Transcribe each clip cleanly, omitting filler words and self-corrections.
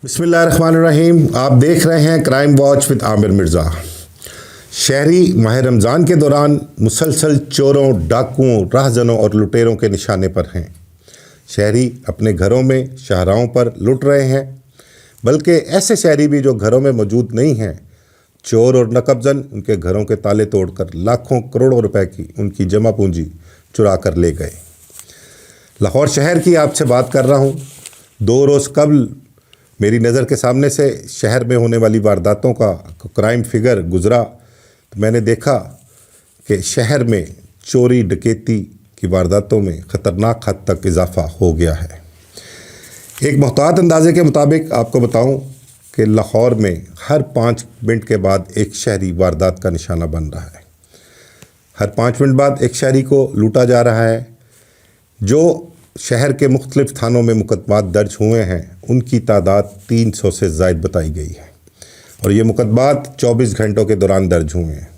बिस्मिल्लाहिर्रहमानिर्रहीम। आप देख रहे हैं crime watch with Aamir Mirza. शहरी माह रमज़ान के दौरान मुसलसल चोरों, डाकुओं, राहज़नों और लुटेरों के निशाने पर हैं। शहरी अपने घरों में शाहराहों पर लुट रहे हैं, बल्कि ऐसे शहरी भी जो घरों में मौजूद नहीं हैं, चोर और नकबजन उनके घरों के ताले तोड़कर लाखों करोड़ों रुपए की उनकी जमा पूंजी चुरा कर ले गए। लाहौर शहर की आपसे बात कर रहा हूँ। 2 रोज़ कबल मेरी नज़र के सामने से शहर में होने वाली वारदातों का क्राइम फिगर गुज़रा तो मैंने देखा कि शहर में चोरी डकैती की वारदातों में ख़तरनाक हद तक इजाफ़ा हो गया है। एक मुहतात अंदाजे के मुताबिक आपको बताऊं कि लाहौर में हर 5 मिनट के बाद एक शहरी वारदात का निशाना बन रहा है। हर 5 मिनट बाद एक शहरी को लूटा जा रहा है। जो शहर के मुख्तलिफ़ थानों में मुकदमात दर्ज हुए हैं, उनकी तादाद 300 से ज़ायद बताई गई है और ये मुकदमात 24 घंटों के दौरान दर्ज हुए हैं।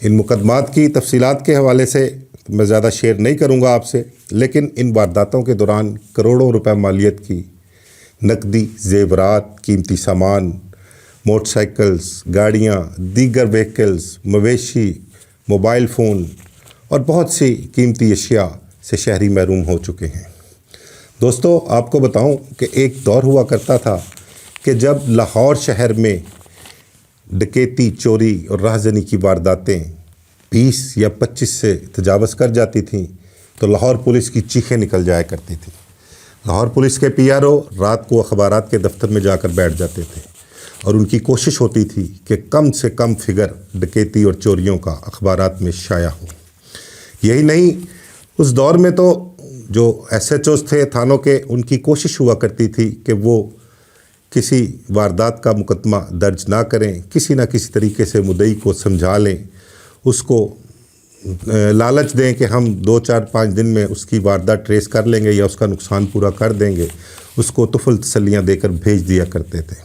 इन मुकदमात की तफसीलात के हवाले से मैं ज़्यादा शेयर नहीं करूंगा आपसे, लेकिन इन वारदातों के दौरान करोड़ों रुपए मालियत की नकदी, जेवरात, कीमती सामान, मोटरसाइकिल्स, गाड़ियाँ, दीगर व्हीकल्स, मवेशी, मोबाइल फ़ोन और बहुत सी कीमती अशिया से शहरी महरूम हो चुके हैं। दोस्तों, आपको बताऊं कि एक दौर हुआ करता था कि जब लाहौर शहर में डकैती, चोरी और राहज़नी की वारदातें 20 या 25 से तजावज़ कर जाती थीं तो लाहौर पुलिस की चीखें निकल जाया करती थी। लाहौर पुलिस के PRO रात को अखबारात के दफ्तर में जाकर बैठ जाते थे और उनकी कोशिश होती थी कि कम से कम फिगर डकैती और चोरियों का अखबारात में शाया हो। यही नहीं, उस दौर में तो जो SHOs थे थानों के, उनकी कोशिश हुआ करती थी कि वो किसी वारदात का मुकदमा दर्ज ना करें, किसी न किसी तरीके से मुद्दई को समझा लें, उसको लालच दें कि हम 2, 4, 5 दिन में उसकी वारदात ट्रेस कर लेंगे या उसका नुकसान पूरा कर देंगे। उसको तुफल तसल्लियाँ देकर भेज दिया करते थे।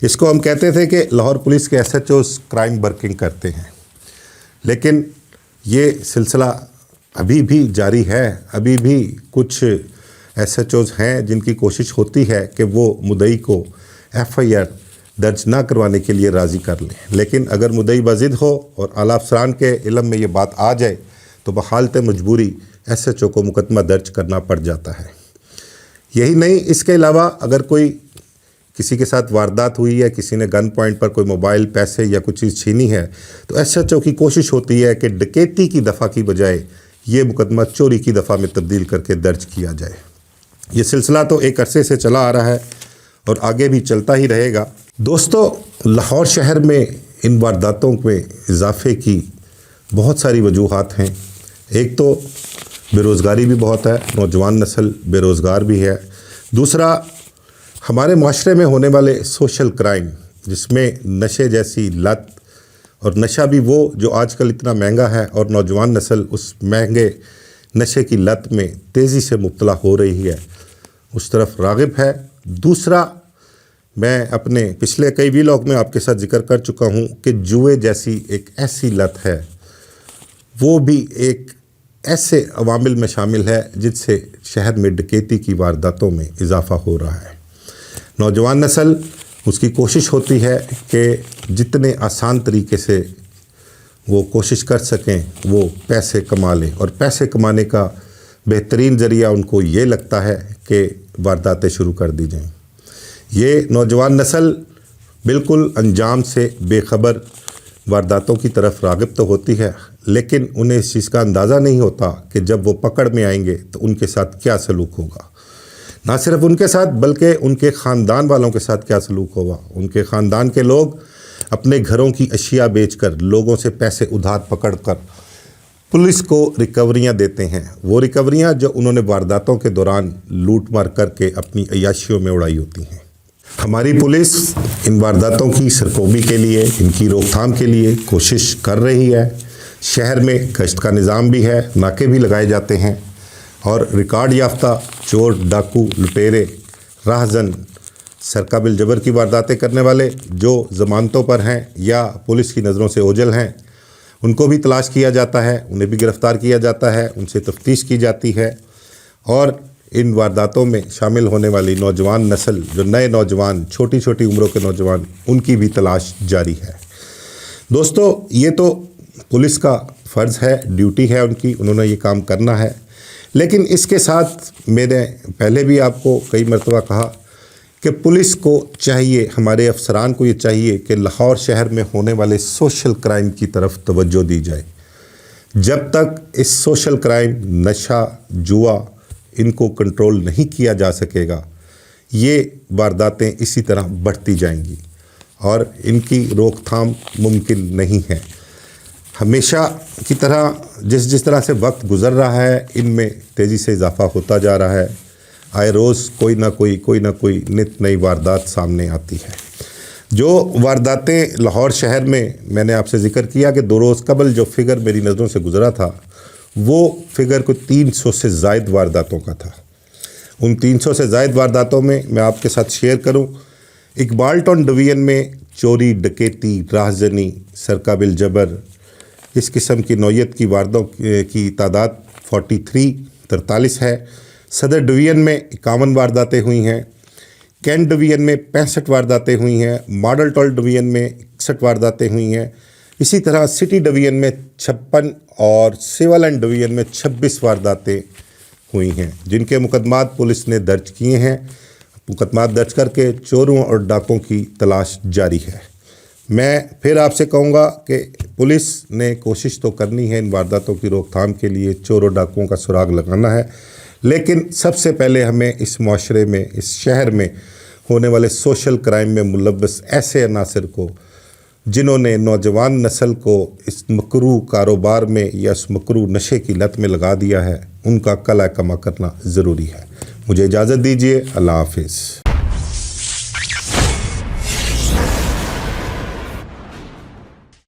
इसको हम कहते थे कि लाहौर पुलिस के SHOs क्राइम वर्किंग करते हैं। लेकिन ये सिलसिला अभी भी जारी है। अभी भी कुछ SHOs हैं जिनकी कोशिश होती है कि वो मुद्दई को FIR दर्ज ना करवाने के लिए राज़ी कर लें, लेकिन अगर मुद्दई बाज़िद हो और आला अफसरान के इल्म में ये बात आ जाए तो बहालत मजबूरी SHO को मुकदमा दर्ज करना पड़ जाता है। यही नहीं, इसके अलावा अगर कोई किसी के साथ वारदात हुई है, किसी ने गन पॉइंट पर कोई मोबाइल, पैसे या कुछ चीज़ छीनी है, तो SHO की कोशिश होती है कि डकैती की दफ़ा की बजाय ये मुकदमा चोरी की दफ़ा में तब्दील करके दर्ज किया जाए। ये सिलसिला तो एक अरसे से चला आ रहा है और आगे भी चलता ही रहेगा। दोस्तों, लाहौर शहर में इन वारदातों में इजाफे की बहुत सारी वजूहात हैं। एक तो बेरोज़गारी भी बहुत है, नौजवान नस्ल बेरोज़गार भी है। दूसरा, हमारे माशरे में होने वाले सोशल क्राइम, जिसमें नशे जैसी लत, और नशा भी वो जो आजकल इतना महंगा है और नौजवान नस्ल उस महंगे नशे की लत में तेज़ी से मुब्तला हो रही है, उस तरफ राग़िब है। दूसरा, मैं अपने पिछले कई व्लॉग में आपके साथ जिक्र कर चुका हूँ कि जुए जैसी एक ऐसी लत है, वो भी एक ऐसे अवामिल में शामिल है जिससे शहर में डकैती की वारदातों में इजाफ़ा हो रहा है। नौजवान नस्ल उसकी कोशिश होती है कि जितने आसान तरीके से वो कोशिश कर सकें वो पैसे कमा लें, और पैसे कमाने का बेहतरीन ज़रिया उनको ये लगता है कि वारदातें शुरू कर दी जाएं। ये नौजवान नस्ल बिल्कुल अंजाम से बेखबर वारदातों की तरफ राग़िब तो होती है, लेकिन उन्हें इस चीज़ का अंदाज़ा नहीं होता कि जब वो पकड़ में आएंगे तो उनके साथ क्या सलूक होगा। ना सिर्फ उनके साथ, बल्कि उनके ख़ानदान वालों के साथ क्या सलूक होगा। उनके ख़ानदान के लोग अपने घरों की अशिया बेचकर, लोगों से पैसे उधार पकड़कर पुलिस को रिकवरियां देते हैं। वो रिकवरियां जो उन्होंने वारदातों के दौरान लूट मार करके अपनी अय्याशियों में उड़ाई होती हैं। हमारी पुलिस इन वारदातों की सरकोबी के लिए, इनकी रोकथाम के लिए कोशिश कर रही है। शहर में गश्त का निज़ाम भी है, नाके भी लगाए जाते हैं और रिकॉर्ड याफ्ता चोर, डाकू, लुटेरे, राहज़न, सरकाबिल जबर की वारदातें करने वाले जो ज़मानतों पर हैं या पुलिस की नज़रों से ओझल हैं, उनको भी तलाश किया जाता है, उन्हें भी गिरफ़्तार किया जाता है, उनसे तफ्तीश की जाती है और इन वारदातों में शामिल होने वाली नौजवान नस्ल, जो नए नौजवान, छोटी छोटी उम्रों के नौजवान, उनकी भी तलाश जारी है। दोस्तों, ये तो पुलिस का फ़र्ज़ है, ड्यूटी है उनकी, उन्होंने ये काम करना है। लेकिन इसके साथ मैंने पहले भी आपको कई मरतबा कहा कि पुलिस को चाहिए, हमारे अफसरान को ये चाहिए कि लाहौर शहर में होने वाले सोशल क्राइम की तरफ तवज्जो दी जाए। जब तक इस सोशल क्राइम, नशा, जुआ, इनको कंट्रोल नहीं किया जा सकेगा, ये वारदातें इसी तरह बढ़ती जाएंगी और इनकी रोकथाम मुमकिन नहीं है। हमेशा की तरह जिस तरह से वक्त गुज़र रहा है, इनमें तेज़ी से इजाफ़ा होता जा रहा है। आए रोज़ कोई ना कोई नित नई वारदात सामने आती है। जो वारदातें लाहौर शहर में, मैंने आपसे ज़िक्र किया कि 2 रोज़ कबल जो फ़िगर मेरी नज़रों से गुज़रा था, वो फ़िगर कोई 300 से ज़ायद वारदातों का था। उन 300 से ज़ायद वारदातों में मैं आपके साथ शेयर करूं, इकबाल टाउन डिवीज़न में चोरी, डकैती, राहज़नी, सरका बिल जबर, इस किस्म की नौयत की वारदातों की तादाद 43 है। सदर डिवीज़न में 51 वारदातें हुई हैं। कैंट डिवीज़न में 65 वारदातें हुई हैं। मॉडल टाउन डिवीज़न में 61 वारदातें हुई हैं। इसी तरह सिटी डिवीज़न में 56 और सिविल एंड डिवीज़न में 26 वारदातें हुई हैं, जिनके मुकदमात पुलिस ने दर्ज किए हैं। मुकदमात दर्ज करके चोरों और डाकों की तलाश जारी है। मैं फिर आपसे कहूँगा कि पुलिस ने कोशिश तो करनी है इन वारदातों की रोकथाम के लिए, चोरों डाकुओं का सुराग लगाना है, लेकिन सबसे पहले हमें इस माशरे में, इस शहर में होने वाले सोशल क्राइम में मुलव्वस ऐसे अनासर को, जिन्होंने नौजवान नस्ल को इस मकरू कारोबार में या इस मकरू नशे की लत में लगा दिया है, उनका कला कमा करना ज़रूरी है। मुझे इजाज़त दीजिए। अल्लाह हाफिज़।